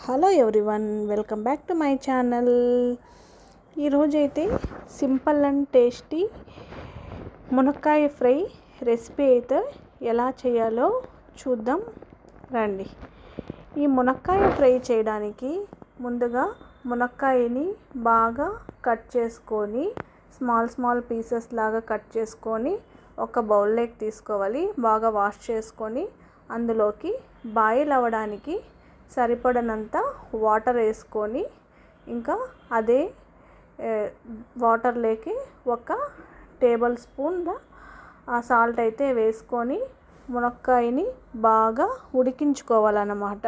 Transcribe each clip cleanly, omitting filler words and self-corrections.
Hello everyone, welcome back to my channel. ఈరోజైతే simple and tasty మునక్కాయ fry recipe అయితే ఎలా చేయాలో చూద్దాం రండి. ఈ మునక్కాయ ఫ్రై చేయడానికి ముందుగా మునక్కాయని బాగా కట్ చేసుకొని స్మాల్ పీసెస్ లాగా కట్ చేసుకొని ఒక బౌల్లోకి తీసుకోవాలి. బాగా వాష్ చేసుకొని అందులోకి బాయిల్ అవ్వడానికి సరిపడనంత వాటర్ వేసుకొని ఇంకా అదే వాటర్లోకి ఒక టేబుల్ స్పూన్ సాల్ట్ అయితే వేసుకొని మునక్కాయని బాగా ఉడికించుకోవాలన్నమాట.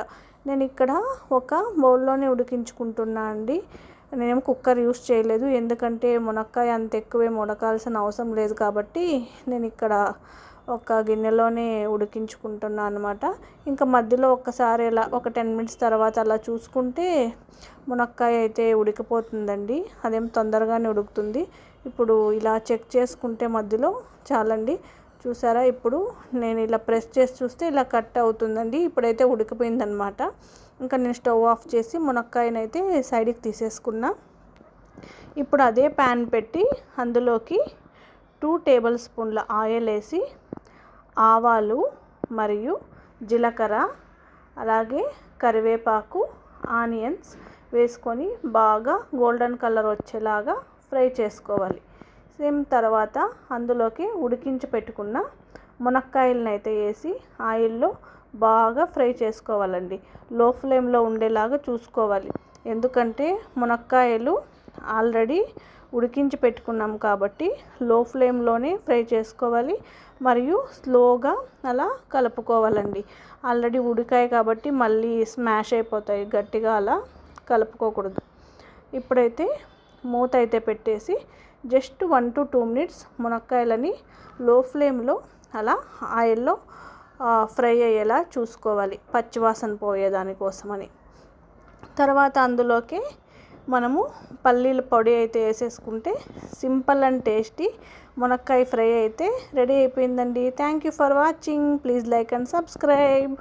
నేను ఇక్కడ ఒక బౌల్లోనే ఉడికించుకుంటున్నా అండి. నేనేం కుక్కర్ యూస్ చేయలేదు, ఎందుకంటే మునక్కాయ అంత ఎక్కువేం ఉడకాల్సిన అవసరం లేదు కాబట్టి నేను ఇక్కడ ఒక గిన్నెలోనే ఉడికించుకుంటున్నాను అనమాట. ఇంకా మధ్యలో ఒక్కసారి ఇలా ఒక 10 minutes తర్వాత అలా చూసుకుంటే మునక్కాయ అయితే ఉడికిపోతుందండి. అదేం తొందరగానే ఉడుకుతుంది. ఇప్పుడు ఇలా చెక్ చేసుకుంటే మధ్యలో చాలండి. చూసారా, ఇప్పుడు నేను ఇలా ప్రెస్ చేసి చూస్తే ఇలా కట్ అవుతుందండి. ఇప్పుడైతే ఉడికిపోయిందనమాట. ఇంకా నేను స్టవ్ ఆఫ్ చేసి మునక్కాయనైతే సైడ్కి తీసేసుకున్నా. ఇప్పుడు అదే ప్యాన్ పెట్టి అందులోకి 2 టేబుల్ స్పూన్ల ఆయిల్ వేసి ఆవాలు మరియు జీలకర్ర అలాగే కరివేపాకు ఆనియన్స్ వేసుకొని బాగా గోల్డెన్ కలర్ వచ్చేలాగా ఫ్రై చేసుకోవాలి. సేమ్ తర్వాత అందులోకి ఉడికించి పెట్టుకున్న మునక్కాయలను అయితే వేసి ఆయిల్లో బాగా ఫ్రై చేసుకోవాలండి. లో ఫ్లేమ్లో ఉండేలాగా చూసుకోవాలి, ఎందుకంటే మునక్కాయలు ఆల్రెడీ ఉడికించి పెట్టుకున్నాం కాబట్టి లో ఫ్లేమ్లోనే ఫ్రై చేసుకోవాలి మరియు స్లోగా అలా కలుపుకోవాలండి. ఆల్రెడీ ఉడికాయి కాబట్టి మళ్ళీ స్మాష్ అయిపోతాయి, గట్టిగా అలా కలుపుకోకూడదు. ఇప్పుడైతే మూత అయితే పెట్టేసి జస్ట్ 1 to 2 minutes మునక్కాయలని లో ఫ్లేమ్లో అలా ఆయిల్లో ఫ్రై అయ్యేలా చూసుకోవాలి, పచ్చివాసన పోయేదానికోసమని. తర్వాత అందులోకి మనము పల్లీల పొడి అయితే వేసేసుకుంటే సింపుల్ అండ్ టేస్టీ మునక్కాయ ఫ్రై అయితే రెడీ అయిపోయిందండి. Thank you for watching. Please like and subscribe.